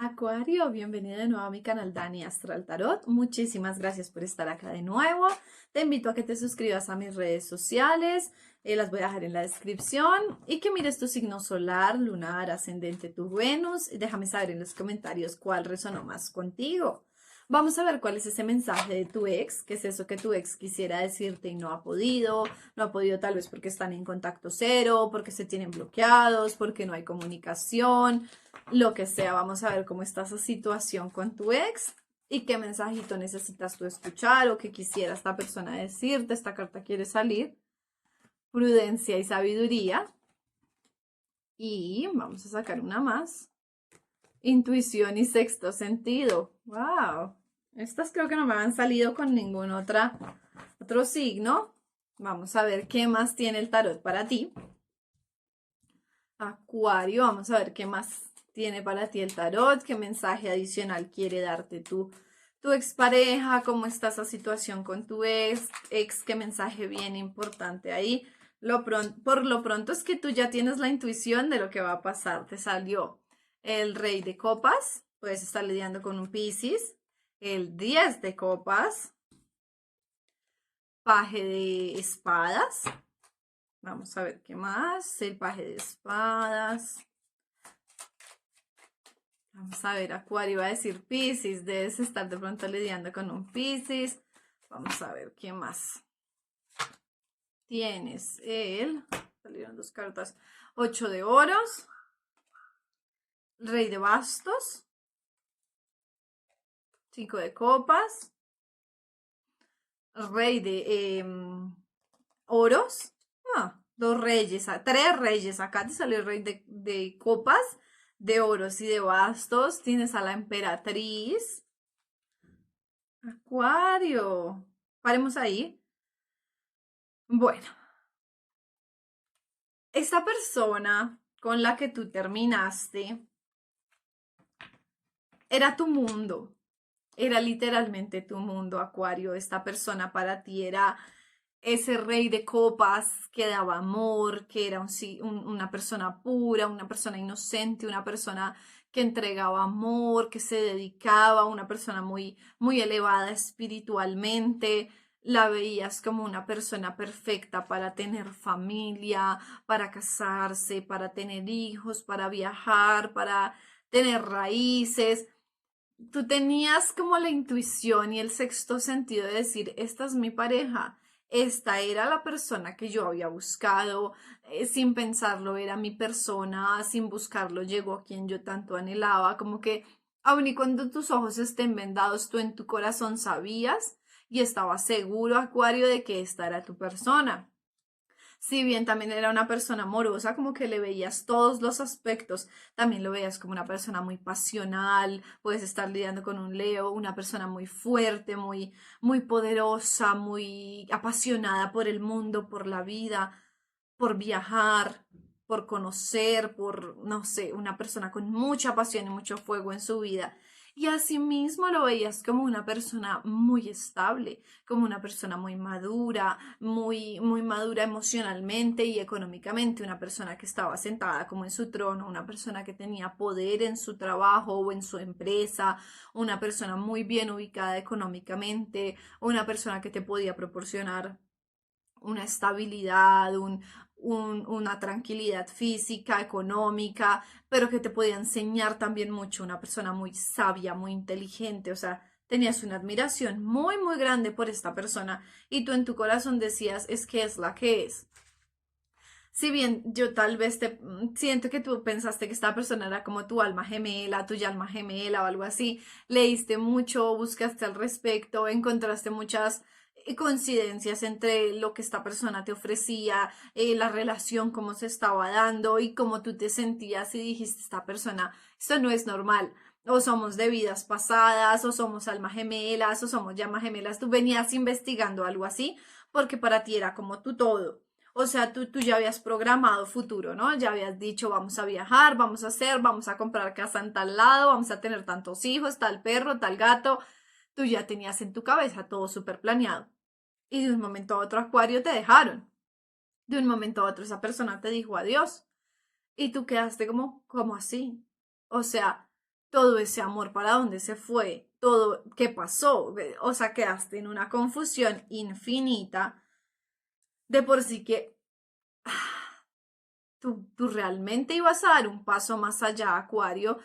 Acuario, bienvenido de nuevo a mi canal Dani Astral Tarot. Muchísimas gracias por estar acá de nuevo. Te invito a que te suscribas a mis redes sociales, las voy a dejar en la descripción y que mires tu signo solar, lunar, ascendente, tu Venus. Y déjame saber en los comentarios cuál resonó más contigo. Vamos a ver cuál es ese mensaje de tu ex, qué es eso que tu ex quisiera decirte y no ha podido tal vez porque están en contacto cero, porque se tienen bloqueados, porque no hay comunicación, lo que sea. Vamos a ver cómo está esa situación con tu ex y qué mensajito necesitas tú escuchar o qué quisiera esta persona decirte. Esta carta quiere salir, prudencia y sabiduría. Y vamos a sacar una más. Intuición y sexto sentido. ¡Wow! Estas creo que no me han salido con ningún otro signo. Vamos a ver qué más tiene el tarot para ti. Acuario, vamos a ver qué más tiene para ti el tarot, qué mensaje adicional quiere darte tu expareja, cómo está esa situación con tu ex, qué mensaje bien importante ahí. Por lo pronto es que tú ya tienes la intuición de lo que va a pasar. Te salió el rey de copas, puedes estar lidiando con un Piscis, el 10 de copas, paje de espadas. Vamos a ver qué más, el paje de espadas. Vamos a ver, Acuario va a decir Piscis, debes estar de pronto lidiando con un Piscis. Vamos a ver qué más. Tienes salieron dos cartas, 8 de oros, rey de bastos, 5 de copas, rey de oros, dos reyes, tres reyes, acá te salió el rey de copas, de oros y de bastos, tienes a la emperatriz. Acuario, paremos ahí. Bueno, esta persona con la que tú terminaste era tu mundo, era literalmente tu mundo, Acuario. Esta persona para ti era ese rey de copas que daba amor, que era una persona pura, una persona inocente, una persona que entregaba amor, que se dedicaba, una persona muy elevada espiritualmente. La veías como una persona perfecta para tener familia, para casarse, para tener hijos, para viajar, para tener raíces. Tú tenías como la intuición y el sexto sentido de decir, esta es mi pareja, esta era la persona que yo había buscado, sin pensarlo era mi persona, sin buscarlo llegó a quien yo tanto anhelaba, como que aun y cuando tus ojos estén vendados, tú en tu corazón sabías y estabas seguro, Acuario, de que esta era tu persona. Si bien también era una persona amorosa, como que le veías todos los aspectos, también lo veías como una persona muy pasional, puedes estar lidiando con un Leo, una persona muy fuerte, muy poderosa, muy apasionada por el mundo, por la vida, por viajar, por conocer, por, no sé, una persona con mucha pasión y mucho fuego en su vida. Y asimismo lo veías como una persona muy estable, como una persona muy madura, muy madura emocionalmente y económicamente, una persona que estaba sentada como en su trono, una persona que tenía poder en su trabajo o en su empresa, una persona muy bien ubicada económicamente, una persona que te podía proporcionar una estabilidad, una tranquilidad física, económica, pero que te podía enseñar también mucho, una persona muy sabia, muy inteligente, o sea, tenías una admiración muy grande por esta persona y tú en tu corazón decías, es que es la que es. Si bien yo tal vez te siento que tú pensaste que esta persona era como tu alma gemela, tuya alma gemela o algo así, leíste mucho, buscaste al respecto, encontraste muchas coincidencias entre lo que esta persona te ofrecía, la relación, cómo se estaba dando y cómo tú te sentías y dijiste, esta persona, esto no es normal. O somos de vidas pasadas, o somos almas gemelas, o somos llamas gemelas. Tú venías investigando algo así porque para ti era como tu todo. O sea, tú ya habías programado futuro, ¿no? Ya habías dicho, vamos a viajar, vamos a hacer, vamos a comprar casa en tal lado, vamos a tener tantos hijos, tal perro, tal gato. Tú ya tenías en tu cabeza todo súper planeado. Y de un momento a otro, Acuario, te dejaron. De un momento a otro, esa persona te dijo adiós. Y tú quedaste como así. O sea, todo ese amor para dónde se fue, todo qué pasó, o sea, quedaste en una confusión infinita de por sí que tú realmente ibas a dar un paso más allá, Acuario.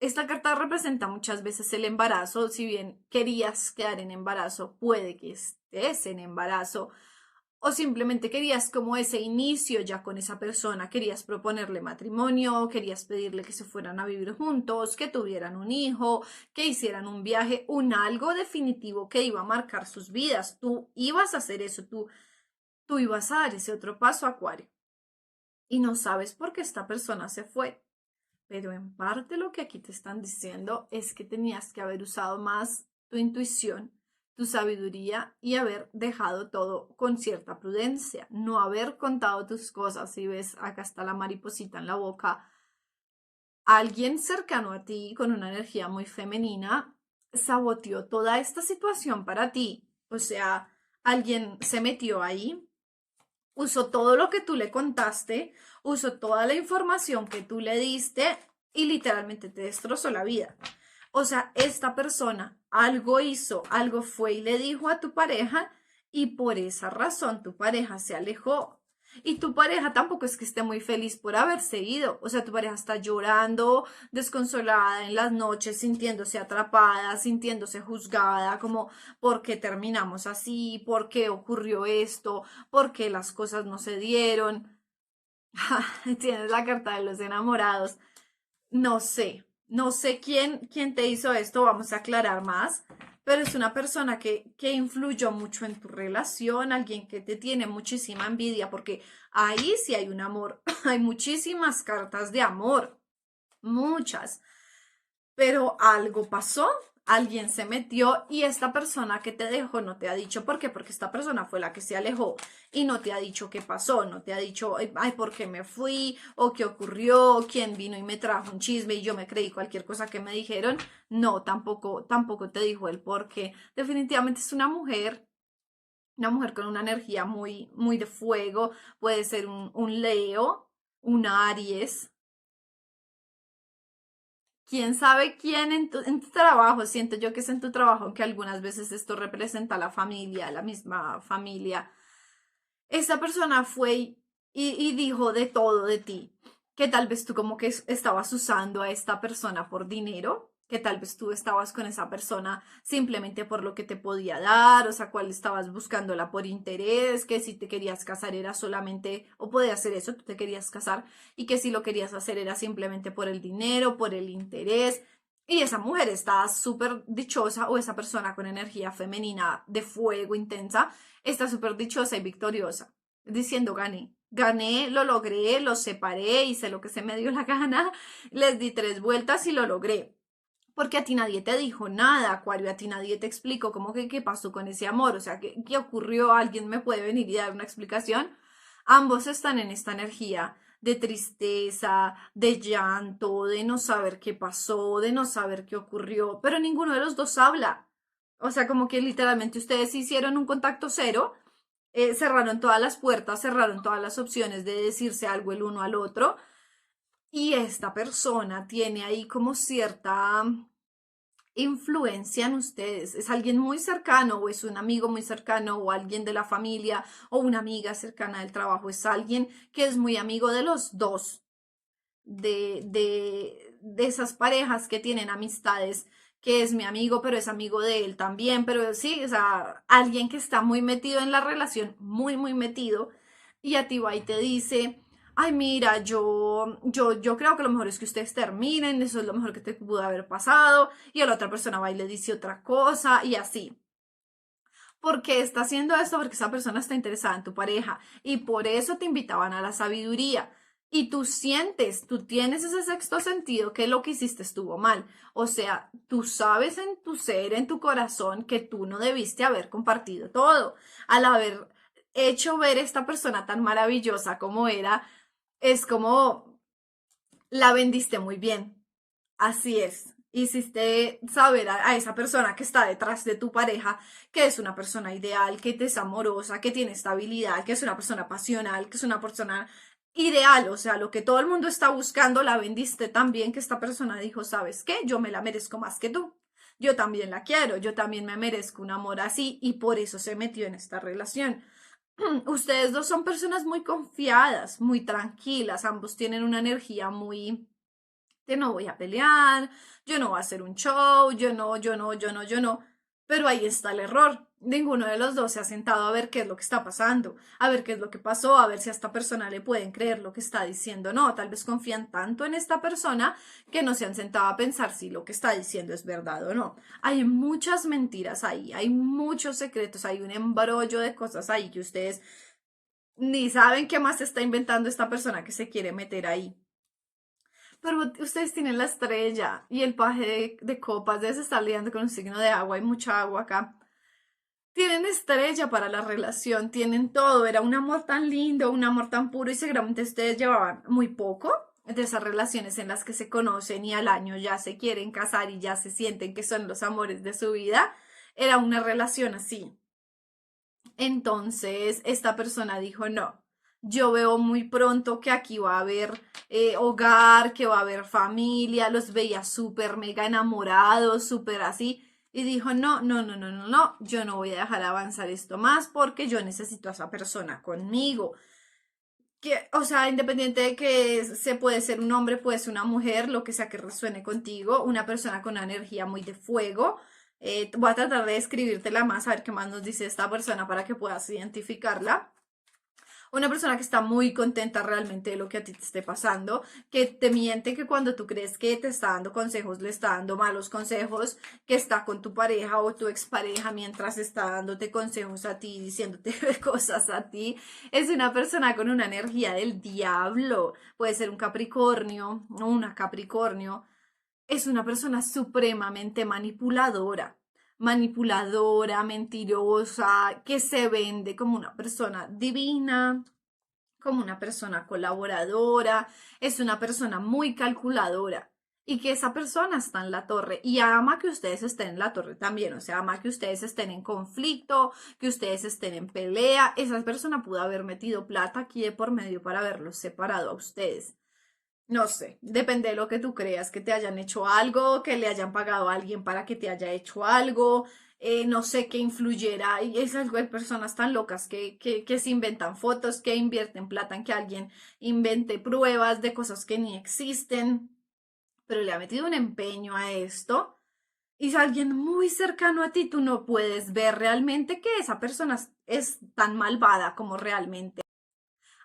Esta carta representa muchas veces el embarazo, si bien querías quedar en embarazo, puede que estés en embarazo, o simplemente querías como ese inicio ya con esa persona, querías proponerle matrimonio, querías pedirle que se fueran a vivir juntos, que tuvieran un hijo, que hicieran un viaje, un algo definitivo que iba a marcar sus vidas. Tú ibas a hacer eso, tú ibas a dar ese otro paso, Acuario. Y no sabes por qué esta persona se fue. Pero en parte lo que aquí te están diciendo es que tenías que haber usado más tu intuición, tu sabiduría y haber dejado todo con cierta prudencia, no haber contado tus cosas. Si ves, acá está la mariposita en la boca. Alguien cercano a ti con una energía muy femenina saboteó toda esta situación para ti. O sea, alguien se metió ahí, usó todo lo que tú le contaste, usó toda la información que tú le diste y literalmente te destrozó la vida. O sea, esta persona algo hizo, algo fue y le dijo a tu pareja y por esa razón tu pareja se alejó. Y tu pareja tampoco es que esté muy feliz por haberse ido. O sea, tu pareja está llorando, desconsolada en las noches, sintiéndose atrapada, sintiéndose juzgada, como ¿por qué terminamos así? ¿Por qué ocurrió esto? ¿Por qué las cosas no se dieron? Tienes la carta de los enamorados. No sé quién te hizo esto, vamos a aclarar más, pero es una persona que influyó mucho en tu relación, alguien que te tiene muchísima envidia, porque ahí sí hay un amor, hay muchísimas cartas de amor, muchas, pero algo pasó, alguien se metió y esta persona que te dejó no te ha dicho por qué, porque esta persona fue la que se alejó y no te ha dicho qué pasó, no te ha dicho, ay, ¿por qué me fui? ¿O qué ocurrió? ¿Quién vino y me trajo un chisme y yo me creí cualquier cosa que me dijeron? No, tampoco te dijo el por qué. Definitivamente es una mujer con una energía muy de fuego, puede ser un Leo, un Aries, quién sabe quién en tu trabajo, siento yo que es en tu trabajo, aunque algunas veces esto representa a la familia, la misma familia. Esta persona fue y dijo de todo de ti, que tal vez tú como que estabas usando a esta persona por dinero, que tal vez tú estabas con esa persona simplemente por lo que te podía dar, o sea, cuál estabas buscándola por interés, que si te querías casar era solamente, o podía hacer eso, tú te querías casar, y que si lo querías hacer era simplemente por el dinero, por el interés. Y esa mujer está súper dichosa, o esa persona con energía femenina de fuego intensa, está súper dichosa y victoriosa, diciendo gané, lo logré, los separé, hice lo que se me dio la gana, les di 3 vueltas y lo logré. Porque a ti nadie te dijo nada, Acuario, a ti nadie te explicó cómo que qué pasó con ese amor, o sea, qué ocurrió, alguien me puede venir y dar una explicación. Ambos están en esta energía de tristeza, de llanto, de no saber qué pasó, de no saber qué ocurrió, pero ninguno de los dos habla. O sea, como que literalmente ustedes hicieron un contacto cero, cerraron todas las puertas, cerraron todas las opciones de decirse algo el uno al otro. Y esta persona tiene ahí como cierta influencia en ustedes. Es alguien muy cercano o es un amigo muy cercano o alguien de la familia o una amiga cercana del trabajo. Es alguien que es muy amigo de los dos, de esas parejas que tienen amistades, que es mi amigo, pero es amigo de él también, pero sí, o sea, alguien que está muy metido en la relación, muy metido, y a ti va y te dice, ay, mira, yo creo que lo mejor es que ustedes terminen, eso es lo mejor que te pudo haber pasado, y a la otra persona va y le dice otra cosa, y así. ¿Por qué está haciendo esto? Porque esa persona está interesada en tu pareja y por eso te invitaban a la sabiduría. Y tú sientes, tú tienes ese sexto sentido que lo que hiciste estuvo mal. O sea, tú sabes en tu ser, en tu corazón, que tú no debiste haber compartido todo. Al haber hecho ver esta persona tan maravillosa como era, es como la vendiste muy bien. Así es. Hiciste saber a esa persona que está detrás de tu pareja que es una persona ideal, que te es amorosa, que tiene estabilidad, que es una persona pasional, que es una persona ideal, o sea, lo que todo el mundo está buscando, la vendiste tan bien que esta persona dijo, ¿sabes qué? Yo me la merezco más que tú. Yo también la quiero, yo también me merezco un amor así y por eso se metió en esta relación. Ustedes dos son personas muy confiadas, muy tranquilas, ambos tienen una energía muy de no voy a pelear, yo no voy a hacer un show, yo no. Pero ahí está el error. Ninguno de los dos se ha sentado a ver qué es lo que está pasando, a ver qué es lo que pasó, a ver si a esta persona le pueden creer lo que está diciendo. No, tal vez confían tanto en esta persona que no se han sentado a pensar si lo que está diciendo es verdad o no. Hay muchas mentiras ahí, hay muchos secretos, hay un embrollo de cosas ahí que ustedes ni saben qué más está inventando esta persona que se quiere meter ahí. Pero ustedes tienen la estrella y el paje de copas. Debes estar lidiando con un signo de agua. Hay mucha agua acá. Tienen estrella para la relación. Tienen todo. Era un amor tan lindo, un amor tan puro. Y seguramente ustedes llevaban muy poco de esas relaciones en las que se conocen y al año ya se quieren casar y ya se sienten que son los amores de su vida. Era una relación así. Entonces, esta persona dijo, no, yo veo muy pronto que aquí va a haber hogar, que va a haber familia, los veía súper mega enamorados, súper así, y dijo, no, yo no voy a dejar avanzar esto más porque yo necesito a esa persona conmigo. Que, o sea, independiente de que se puede ser un hombre, puede ser una mujer, lo que sea que resuene contigo, una persona con una energía muy de fuego. Voy a tratar de describírtela más, a ver qué más nos dice esta persona para que puedas identificarla. Una persona que está muy contenta realmente de lo que a ti te esté pasando, que te miente que cuando tú crees que te está dando consejos, le está dando malos consejos, que está con tu pareja o tu expareja mientras está dándote consejos a ti, diciéndote cosas a ti. Es una persona con una energía del diablo. Puede ser un Capricornio o una Capricornio. Es una persona supremamente manipuladora, mentirosa, que se vende como una persona divina, como una persona colaboradora, es una persona muy calculadora y que esa persona está en la torre y ama que ustedes estén en la torre también, o sea, ama que ustedes estén en conflicto, que ustedes estén en pelea. Esa persona pudo haber metido plata aquí de por medio para haberlos separado a ustedes. No sé, depende de lo que tú creas, que te hayan hecho algo, que le hayan pagado a alguien para que te haya hecho algo, no sé qué influyera. Y esas personas tan locas que se inventan fotos, que invierten plata en que alguien invente pruebas de cosas que ni existen, pero le ha metido un empeño a esto. Y si alguien muy cercano a ti, tú no puedes ver realmente que esa persona es tan malvada como realmente.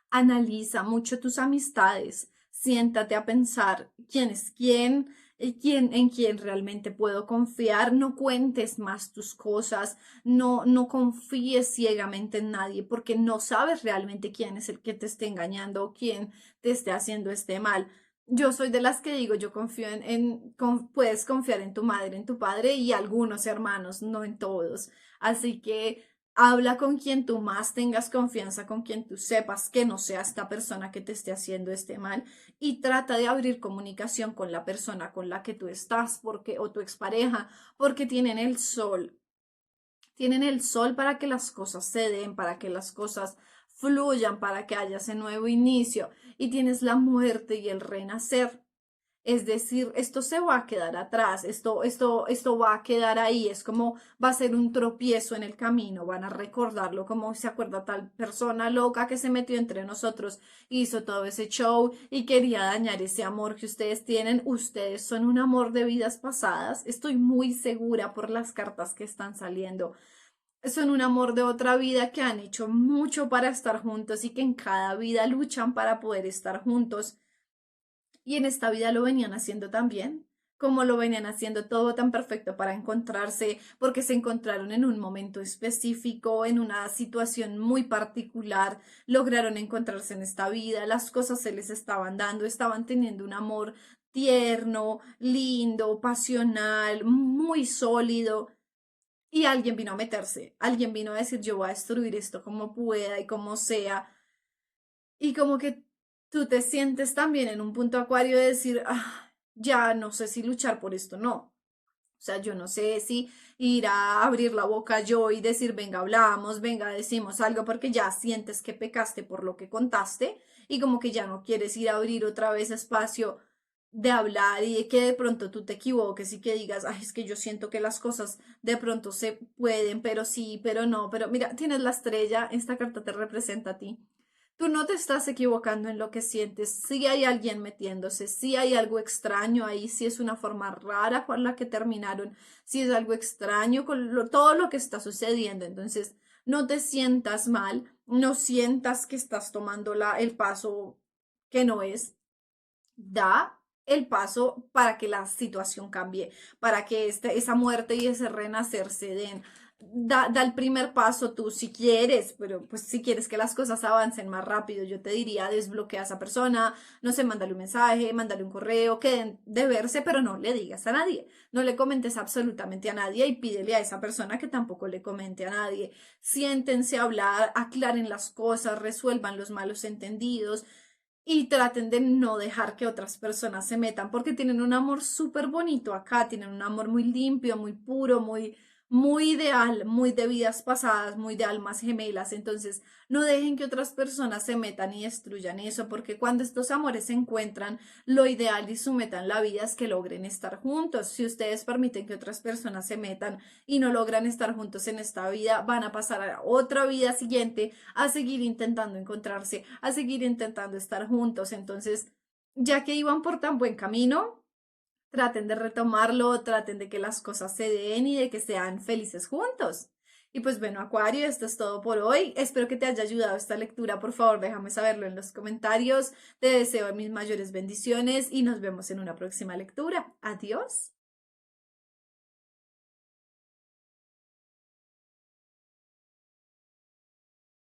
Analiza mucho tus amistades, siéntate a pensar quién es quién, en quién realmente puedo confiar, no cuentes más tus cosas, no confíes ciegamente en nadie porque no sabes realmente quién es el que te esté engañando o quién te esté haciendo este mal. Yo soy de las que digo, yo confío puedes confiar en tu madre, en tu padre y algunos hermanos, no en todos. Así que habla con quien tú más tengas confianza, con quien tú sepas que no sea esta persona que te esté haciendo este mal y trata de abrir comunicación con la persona con la que tú estás porque o tu expareja, porque tienen el sol para que las cosas se den, para que las cosas fluyan, para que haya ese nuevo inicio y tienes la muerte y el renacer. Es decir, esto se va a quedar atrás, esto va a quedar ahí, es como va a ser un tropiezo en el camino, van a recordarlo como se acuerda tal persona loca que se metió entre nosotros, hizo todo ese show y quería dañar ese amor que ustedes tienen. Ustedes son un amor de vidas pasadas, estoy muy segura por las cartas que están saliendo. Son un amor de otra vida que han hecho mucho para estar juntos y que en cada vida luchan para poder estar juntos y en esta vida lo venían haciendo tan bien, como lo venían haciendo todo tan perfecto para encontrarse, porque se encontraron en un momento específico, en una situación muy particular, lograron encontrarse en esta vida, las cosas se les estaban dando, estaban teniendo un amor tierno, lindo, pasional, muy sólido. Y alguien vino a meterse, alguien vino a decir, yo voy a destruir esto como pueda y como sea. Y como que tú te sientes también en un punto acuario de decir, ah, ya no sé si luchar por esto, no. O sea, yo no sé si ir a abrir la boca yo y decir, venga, hablamos, venga, decimos algo, porque ya sientes que pecaste por lo que contaste y como que ya no quieres ir a abrir otra vez espacio de hablar y de que de pronto tú te equivoques y que digas, ay, es que yo siento que las cosas de pronto se pueden, pero sí, pero no, pero mira, tienes la estrella, esta carta te representa a ti. Tú no te estás equivocando en lo que sientes. Sí hay alguien metiéndose, sí hay algo extraño ahí, sí es una forma rara con la que terminaron, sí es algo extraño con todo lo que está sucediendo. Entonces, no te sientas mal, no sientas que estás tomando el paso que no es. Da el paso para que la situación cambie, para que esa muerte y ese renacer se den. Da el primer paso tú si quieres, pero pues si quieres que las cosas avancen más rápido, yo te diría desbloquea a esa persona, no sé, mándale un mensaje, mándale un correo, queden de verse, pero no le digas a nadie, no le comentes absolutamente a nadie y pídele a esa persona que tampoco le comente a nadie. Siéntense a hablar, aclaren las cosas, resuelvan los malos entendidos y traten de no dejar que otras personas se metan porque tienen un amor súper bonito acá, tienen un amor muy limpio, muy puro, muy ideal, muy de vidas pasadas, muy de almas gemelas. Entonces, no dejen que otras personas se metan y destruyan eso, porque cuando estos amores se encuentran, lo ideal y su meta en la vida es que logren estar juntos. Si ustedes permiten que otras personas se metan y no logran estar juntos en esta vida, van a pasar a otra vida siguiente a seguir intentando encontrarse, a seguir intentando estar juntos. Entonces, ya que iban por tan buen camino, traten de retomarlo, traten de que las cosas se den y de que sean felices juntos. Y pues bueno, Acuario, esto es todo por hoy. Espero que te haya ayudado esta lectura. Por favor, déjame saberlo en los comentarios. Te deseo mis mayores bendiciones y nos vemos en una próxima lectura. Adiós.